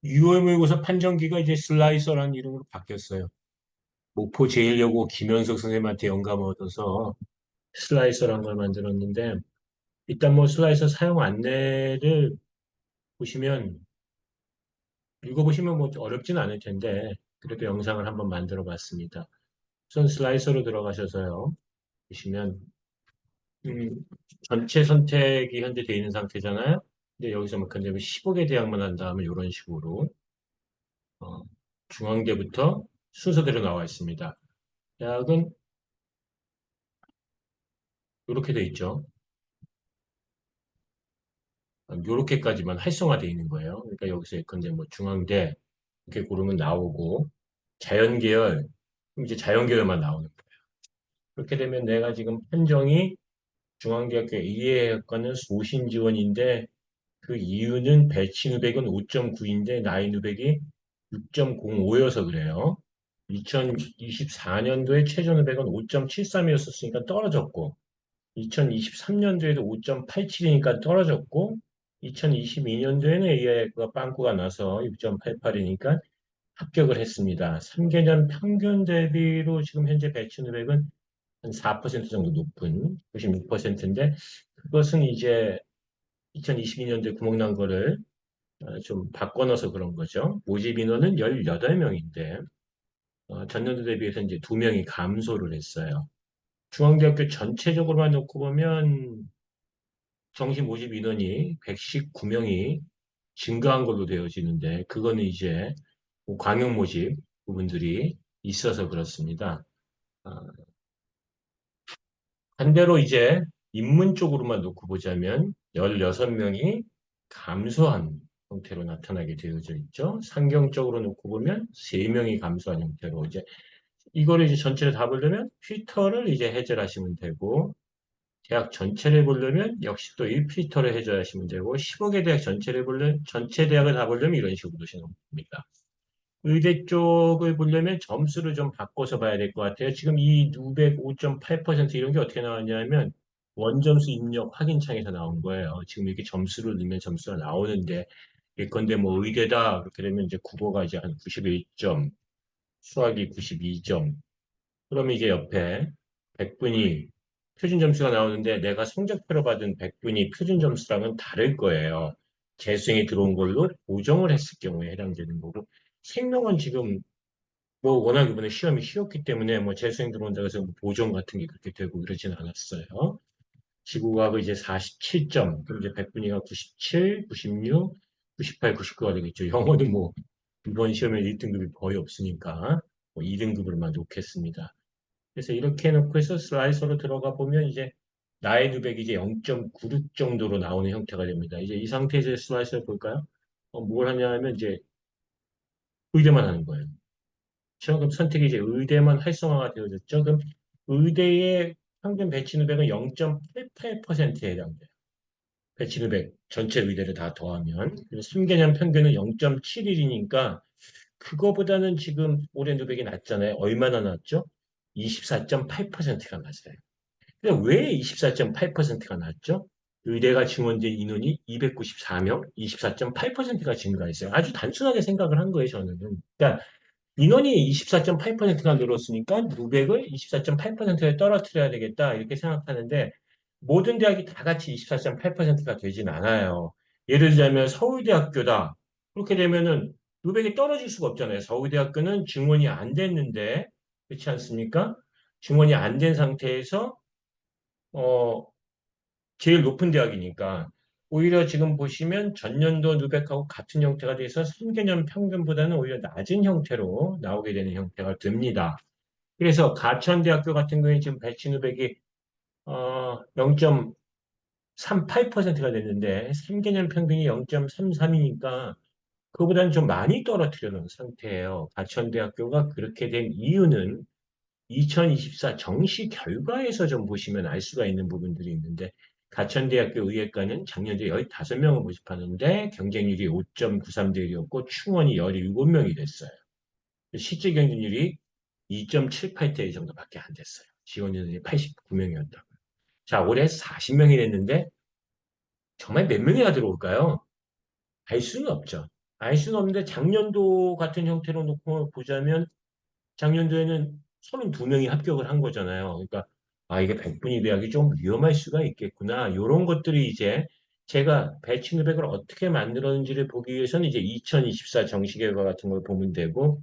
6월 모의고사 판정기가 이제 슬라이서라는 이름으로 바뀌었어요. 목포 제1여고 김현석 선생님한테 영감 얻어서 슬라이서라는 걸 만들었는데, 일단 뭐 슬라이서 사용 안내를 보시면, 읽어보시면 뭐 어렵진 않을 텐데, 그래도 영상을 한번 만들어 봤습니다. 우선 슬라이서로 들어가셔서요. 보시면, 음, 전체 선택이 현재 되어 있는 상태잖아요. 근데 여기서 뭐 근데 15개 대학만 한 다음에 이런 식으로, 어, 중앙대부터 순서대로 나와 있습니다. 대학은 이렇게 돼 있죠. 이렇게까지만 활성화되어 있는 거예요. 그러니까 여기서 예컨대 뭐 중앙대 이렇게 고르면 나오고 자연계열 그럼 이제 자연계열만 나오는 거예요. 그렇게 되면 내가 지금 판정이 중앙대학교 이해학과는 소신 지원인데 그 이유는 배치 누백은 5.9인데 나이 누백이 6.05여서 그래요. 2024년도에 최저 누백은 5.73이었으니까 떨어졌고 2023년도에도 5.87이니까 떨어졌고, 2022년도에는 AI가 빵꾸가 나서 6.88이니까 합격을 했습니다. 3개년 평균 대비로 지금 현재 배치 누백은 한 4% 정도 높은 96%인데, 그것은 이제 2022년도에 구멍난 거를 좀 바꿔넣어서 그런 거죠. 모집 인원은 18명인데, 전년도 대비해서 이제 2명이 감소를 했어요. 중앙대학교 전체적으로만 놓고 보면 정시 모집 인원이 119명이 증가한 걸로 되어지는데, 그거는 이제 뭐 광역 모집 부분들이 있어서 그렇습니다. 아, 반대로 이제 인문 쪽으로만 놓고 보자면 16명이 감소한 형태로 나타나게 되어져 있죠. 상경 쪽으로 놓고 보면 3명이 감소한 형태로 이제 이거를 이제 전체를 다 보려면 필터를 이제 해제하시면 되고 대학 전체를 보려면 역시 또 1필터를 해줘야 하시면 되고 15개 대학 전체를 보려면 전체 대학을 다 보려면 이런 식으로 보시는 겁니다. 의대 쪽을 보려면 점수를 좀 바꿔서 봐야 될 것 같아요. 지금 이 205.8% 이런 게 어떻게 나왔냐면 원점수 입력 확인창에서 나온 거예요. 지금 이렇게 점수를 넣으면 점수가 나오는데 예컨대 뭐 의대다 그렇게 되면 이제 국어가 이제 한 91점, 수학이 92점, 그러면 이제 옆에 100분이 표준 점수가 나오는데 내가 성적표로 받은 100분이 표준 점수랑은 다를 거예요. 재수생이 들어온 걸로 보정을 했을 경우에 해당되는 거고 생명은 지금 뭐 워낙 이번에 시험이 쉬웠기 때문에 뭐 재수생 들어온다고 해서 뭐 보정 같은 게 그렇게 되고 그러진 않았어요. 지구과학은 이제 47점, 그럼 이제 100분위가 97, 96, 98, 99가 되겠죠. 영어는 뭐 이번 시험에 1등급이 거의 없으니까 뭐 2등급으로만 놓겠습니다. 그래서 이렇게 해놓고 해서 슬라이서로 들어가 보면 이제 나의 누백이 이제 0.96 정도로 나오는 형태가 됩니다. 이제 이 상태에서 슬라이서를 볼까요? 뭘 하냐면 이제 의대만 하는 거예요. 그럼 선택이 이제 의대만 활성화가 되어졌죠. 그럼 의대의 평균 배치 누백은 0.88%에 해당돼요. 배치 누백 전체 의대를 다 더하면. 그래서 3개년 평균은 0.71이니까 그거보다는 지금 올해 누백이 낮잖아요. 얼마나 낮죠? 24.8%가 낮아요. 근데 왜 24.8%가 낮죠? 의대가 증원된 인원이 294명, 24.8%가 증가했어요. 아주 단순하게 생각을 한 거예요, 저는. 그러니까 인원이 24.8%가 늘었으니까 600을 24.8%에 떨어뜨려야 되겠다, 이렇게 생각하는데 모든 대학이 다 같이 24.8%가 되진 않아요. 예를 들자면 서울대학교다. 그렇게 되면은 600이 떨어질 수가 없잖아요. 서울대학교는 증원이 안 됐는데, 그렇지 않습니까? 증원이 안 된 상태에서 어, 제일 높은 대학이니까 오히려 지금 보시면 전년도 누백하고 같은 형태가 돼서 3개년 평균보다는 오히려 낮은 형태로 나오게 되는 형태가 됩니다. 그래서 가천대학교 같은 경우에 지금 배치 누백이 0.38%가 됐는데 3개년 평균이 0.33이니까 그거보다는 좀 많이 떨어뜨려 놓은 상태예요. 가천대학교가 그렇게 된 이유는 2024 정시 결과에서 좀 보시면 알 수가 있는 부분들이 있는데 가천대학교 의예과는 작년에 15명을 모집하는데 경쟁률이 5.93대 1이었고 충원이 17명이 됐어요. 실제 경쟁률이 2.78대 정도밖에 안 됐어요. 지원 인원이 89명이었다고요. 자, 올해 40명이 됐는데 정말 몇 명이나 들어올까요? 알 수는 없죠. 알 수는 없는데 작년도 같은 형태로 놓고 보자면 작년도에는 32명이 합격을 한 거잖아요. 그러니까 아 이게 백분위 대학이 좀 위험할 수가 있겠구나. 이런 것들이 이제 제가 배치 누백을 어떻게 만들었는지를 보기 위해서는 이제 2024 정시결과 같은 걸 보면 되고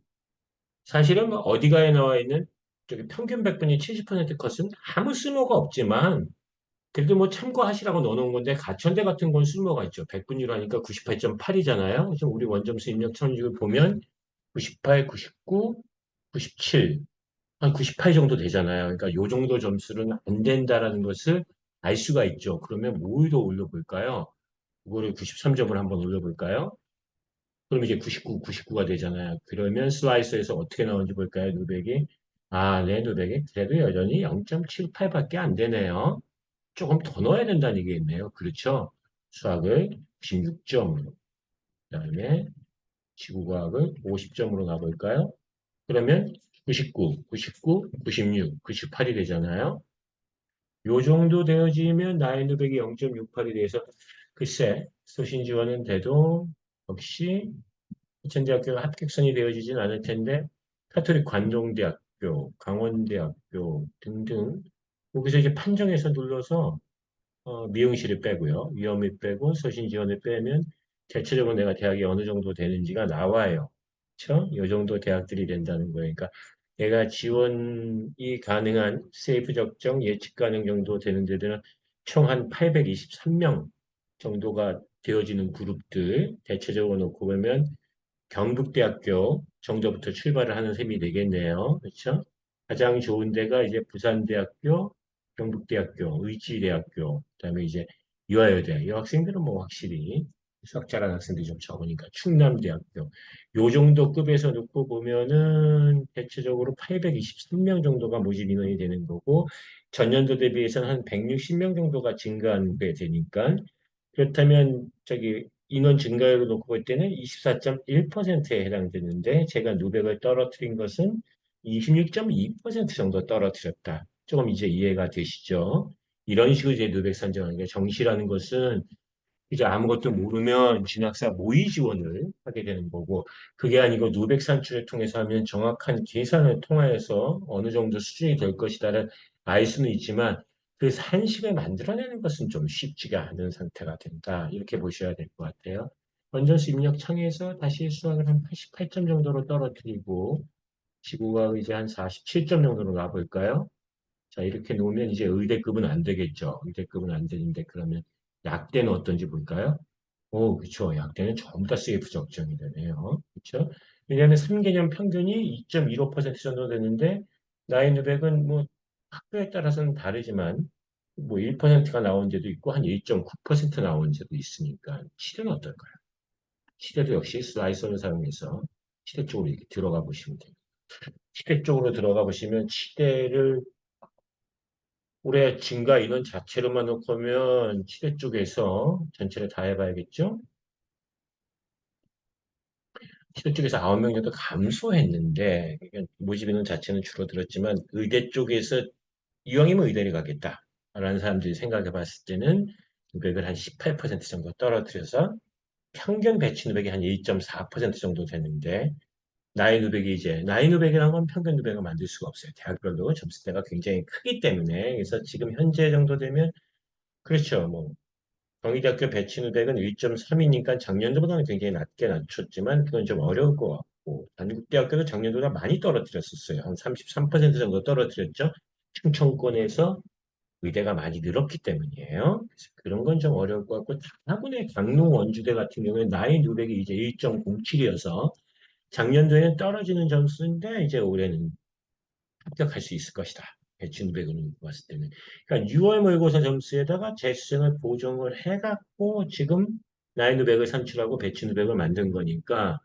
사실은 뭐 어디가에 나와 있는 저기 평균 백분위 70% 컷은 아무 쓸모가 없지만 그래도 뭐 참고하시라고 넣어놓은 건데 가천대 같은 건 쓸모가 있죠. 백분위로 하니까 98.8이잖아요. 그래서 우리 원점수 입력 천식을 보면 98, 99, 97, 한 98 정도 되잖아요. 그러니까 요 정도 점수는 안 된다라는 것을 알 수가 있죠. 그러면 뭘 더 올려볼까요? 그거를 93점을 한번 올려볼까요? 그럼 이제 99, 99가 되잖아요. 그러면 슬라이서에서 어떻게 나오는지 볼까요? 누백이. 아, 네, 누백이 그래도 여전히 0.78밖에 안 되네요. 조금 더 넣어야 된다는 얘기겠네요. 그렇죠? 수학을 96점으로, 그다음에 지구과학을 50점으로 놔볼까요? 그러면 99, 99, 96, 98이 되잖아요. 요 정도 되어지면 나인도백이 0.68이 돼서 글쎄 소신 지원은 돼도 역시 부천대학교가 합격선이 되어지진 않을 텐데 카톨릭 관동대학교, 강원대학교 등등 여기서 이제 판정해서 눌러서 미용실을 빼고요. 위험을 빼고 서신 지원을 빼면 대체적으로 내가 대학이 어느 정도 되는지가 나와요. 그렇죠? 이 정도 대학들이 된다는 거예요. 그러니까 내가 지원이 가능한 세이프 적정 예측 가능 정도 되는 데들은 총 한 823명 정도가 되어지는 그룹들 대체적으로 놓고 보면 경북대학교 정도부터 출발을 하는 셈이 되겠네요. 그렇죠? 가장 좋은 데가 이제 부산대학교, 경북대학교, 의지대학교, 그다음에 이제 유아여대. 이 학생들은 뭐 확실히 수학 잘하는 학생들이 좀 적으니까 충남대학교. 요 정도 급에서 놓고 보면은 대체적으로 823명 정도가 모집 인원이 되는 거고 전년도 대비해서는 한 160명 정도가 증가한 게 되니까 그렇다면 저기 인원 증가율로 놓고 볼 때는 24.1%에 해당되는데 제가 누백을 떨어뜨린 것은 26.2% 정도 떨어뜨렸다. 조금 이제 이해가 되시죠? 이런 식으로 이제 누백 산정하는 게 정시라는 것은 이제 아무것도 모르면 진학사 모의 지원을 하게 되는 거고 그게 아니고 누백 산출을 통해서 하면 정확한 계산을 통하여서 어느 정도 수준이 될 것이다를 알 수는 있지만 그 산식을 만들어내는 것은 좀 쉽지가 않은 상태가 된다. 이렇게 보셔야 될 것 같아요. 원전수 입력 창에서 다시 수학을 한 88점 정도로 떨어뜨리고 지구과학 이제 한 47점 정도로 놔볼까요? 자, 이렇게 놓으면 이제 의대급은 안 되겠죠. 의대급은 안 되는데 그러면 약대는 어떤지 볼까요? 오, 그쵸. 약대는 전부 다 CF 적정이 되네요. 그쵸? 왜냐하면 3개년 평균이 2.15% 정도 되는데, 나인누백은 뭐 학교에 따라서는 다르지만, 뭐 1%가 나온 데도 있고, 한 1.9% 나온 데도 있으니까, 치대는 어떨까요? 치대도 역시 슬라이서를 사용해서 치대 쪽으로 이렇게 들어가 보시면 돼요. 치대 쪽으로 들어가 보시면, 치대를 올해 증가 인원 자체로만 놓고면 치대 쪽에서 전체를 다 해봐야겠죠? 치료 쪽에서 9명 정도 감소했는데, 그러니까 모집 인원 자체는 줄어들었지만, 의대 쪽에서 이왕이면 의대를 가겠다. 라는 사람들이 생각해 봤을 때는 누백을 한 18% 정도 떨어뜨려서 평균 배치 누백이 한 1.4% 정도 되는데, 나이 누백이 이제, 나이 누백이라는 건 평균 누백을 만들 수가 없어요. 대학별로 점수대가 굉장히 크기 때문에. 그래서 지금 현재 정도 되면, 그렇죠. 뭐, 경희대학교 배치누백은 1.3이니까 작년도보다는 굉장히 낮게 낮췄지만 그건 좀 어려울 것 같고 단국대학교도 작년보다 많이 떨어뜨렸었어요. 한 33% 정도 떨어뜨렸죠. 충청권에서 의대가 많이 늘었기 때문이에요. 그래서 그런 건 좀 어려울 것 같고 다분의 강릉 원주대 같은 경우에 나이 누백이 이제 1.07이어서 작년도에는 떨어지는 점수인데 이제 올해는 합격할 수 있을 것이다. 배춘백은 봤을 때는. 그러니까 6월 모의고사 점수에다가 재수생을 보정을 해갖고 지금 나인누백을 산출하고 배춘백을 만든 거니까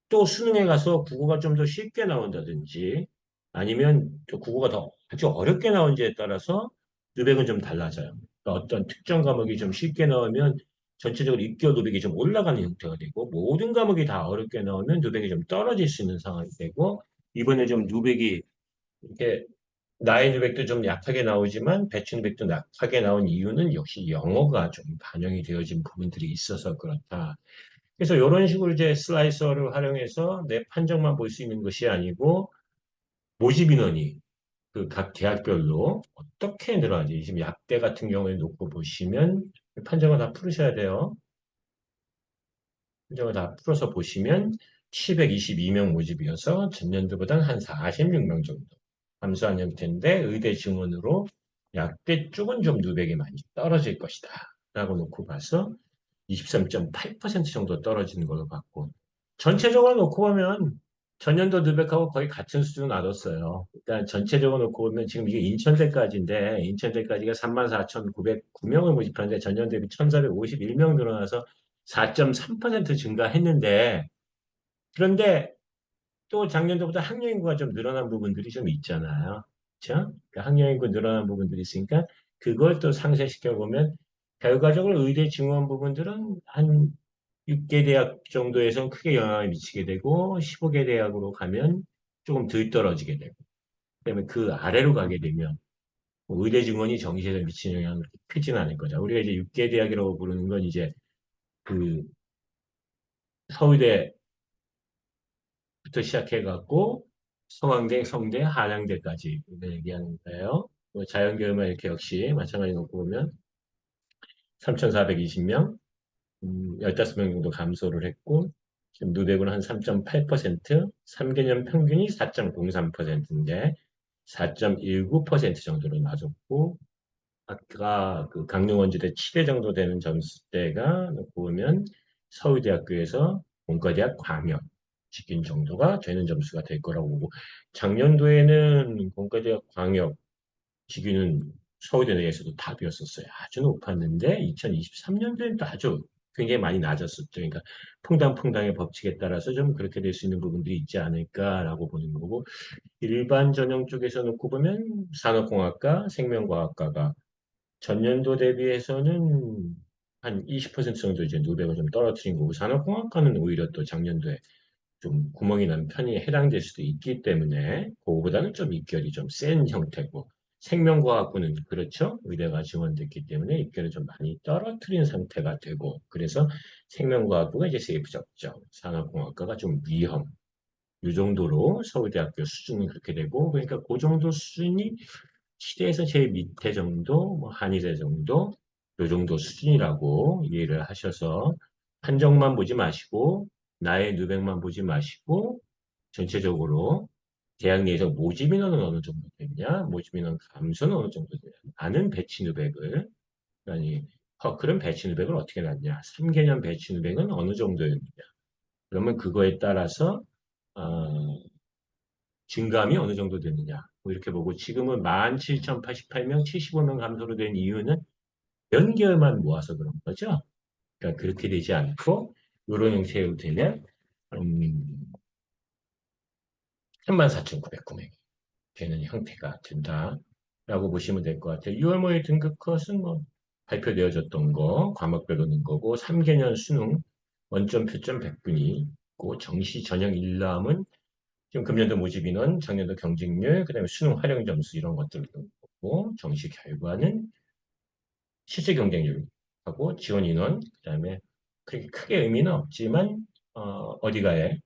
또 수능에 가서 국어가 좀 더 쉽게 나온다든지 아니면 또 국어가 더 아주 어렵게 나온지에 따라서 누백은 좀 달라져요. 그러니까 어떤 특정 과목이 좀 쉽게 나오면 전체적으로 입결 누백이 좀 올라가는 형태가 되고 모든 과목이 다 어렵게 나오면 누백이 좀 떨어질 수 있는 상황이 되고 이번에 좀 누백이 이렇게 나인백도 좀 약하게 나오지만 배춘백도 약하게 나온 이유는 역시 영어가 좀 반영이 되어진 부분들이 있어서 그렇다. 그래서 이런 식으로 이제 슬라이서를 활용해서 내 판정만 볼 수 있는 것이 아니고 모집 인원이 그 각 대학별로 어떻게 늘어나지? 지금 약대 같은 경우에 놓고 보시면 판정을 다 풀으셔야 돼요. 판정을 다 풀어서 보시면 722명 모집이어서 전년도보다 한 46명 정도 감소한 형태인데 의대 증원으로 약대 쪽은 좀 누백이 많이 떨어질 것이다. 라고 놓고 봐서 23.8% 정도 떨어지는 걸로 봤고 전체적으로 놓고 보면 전년도 누백하고 거의 같은 수준 나뒀어요. 그러니까 전체적으로 놓고 보면 지금 이게 인천대까지인데 인천대까지가 34,909명을 모집하는데 전년 대비 1,451명 늘어나서 4.3% 증가했는데 그런데 또 작년도보다 학령 인구가 좀 늘어난 부분들이 좀 있잖아요. 그렇죠? 그러니까 학령 인구 늘어난 부분들이 있으니까 그걸 또 상쇄시켜 보면 결과적으로 의대 증원 부분들은 한 6개 대학 정도에서 크게 영향을 미치게 되고 15개 대학으로 가면 조금 덜 떨어지게 되고 그다음에 그 아래로 가게 되면 뭐 의대 증원이 정시에 미치는 영향은 그렇게 크지는 않을 거죠. 우리가 이제 6개 대학이라고 부르는 건 이제 그 서울대 부터 시작해갖고 서강대, 성대, 한양대까지 얘기하는 거예요. 뭐 자연계열만 이렇게 역시 마찬가지로 놓고 보면 3,420명, 15명 정도 감소를 했고 지금 누대구는 한 3.8%, 3개년 평균이 4.03%인데 4.19% 정도로 낮았고 아까 그 강릉원주대 7회 정도 되는 점수대가 놓고 보면 서울대학교에서 공과대학 광역 직인 정도가 되는 점수가 될 거라고 보고 작년도에는 공과대학 광역 직위는 서울대 내에서도 답이었었어요. 아주 높았는데 2023년도에는 또 아주 굉장히 많이 낮았었죠. 그러니까 퐁당퐁당의 법칙에 따라서 좀 그렇게 될 수 있는 부분들이 있지 않을까라고 보는 거고 일반 전형 쪽에서 놓고 보면 산업공학과, 생명과학과가 전년도 대비해서는 한 20% 정도 이제 누백을 좀 떨어뜨린 거고 산업공학과는 오히려 또 작년도에 좀 구멍이 난 편이 해당될 수도 있기 때문에 그거보다는 좀 입결이 좀 센 형태고 생명과학부는 그렇죠. 의대가 지원됐기 때문에 입결을 좀 많이 떨어뜨린 상태가 되고 그래서 생명과학부가 이제 세이프 적정, 산업공학과가 좀 위험 이 정도로 서울대학교 수준이 그렇게 되고 그러니까 그 정도 수준이 시대에서 제일 밑에 정도, 뭐 한의대 정도, 요 정도 수준이라고 이해를 하셔서 한정만 보지 마시고 나의 누백만 보지 마시고 전체적으로 대학 내에서 모집 인원은 어느 정도 되냐, 모집 인원 감소는 어느 정도 되냐, 나는 배치 누백을 아니 그럼 배치 누백을 어떻게 났냐, 3개년 배치 누백은 어느 정도였느냐, 그러면 그거에 따라서 어, 증감이 어느 정도 되느냐. 뭐 이렇게 보고 지금은 17,088명, 75명 감소로 된 이유는 연결만 모아서 그런 거죠. 그러니까 그렇게 되지 않고 이런 형태로 되면 음, 34,909명 되는 형태가 된다라고 보시면 될 것 같아요. 6월 모의 등급 컷은 뭐 발표되어졌던 거, 과목별로 는 거고 3개년 수능 원점 표점 100분이 있고 정시 전형 일람은 지금 금년도 모집 인원, 작년도 경쟁률, 그다음에 수능 활용 점수 이런 것들을 보고 정시 결과는 실제 경쟁률하고 지원 인원, 그다음에 그렇게 크게 의미는 없지만 어디가에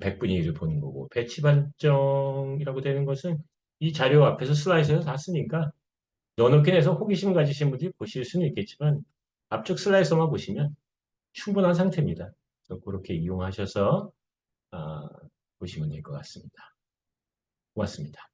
100분위 를 보는 거고 배치 반정이라고 되는 것은 이 자료 앞에서 슬라이드에서 다 쓰니까 넣어놓긴 해서 호기심 가지신 분들이 보실 수는 있겠지만 앞쪽 슬라이드만 보시면 충분한 상태입니다. 그래서 그렇게 이용하셔서 아, 보시면 될 것 같습니다. 고맙습니다.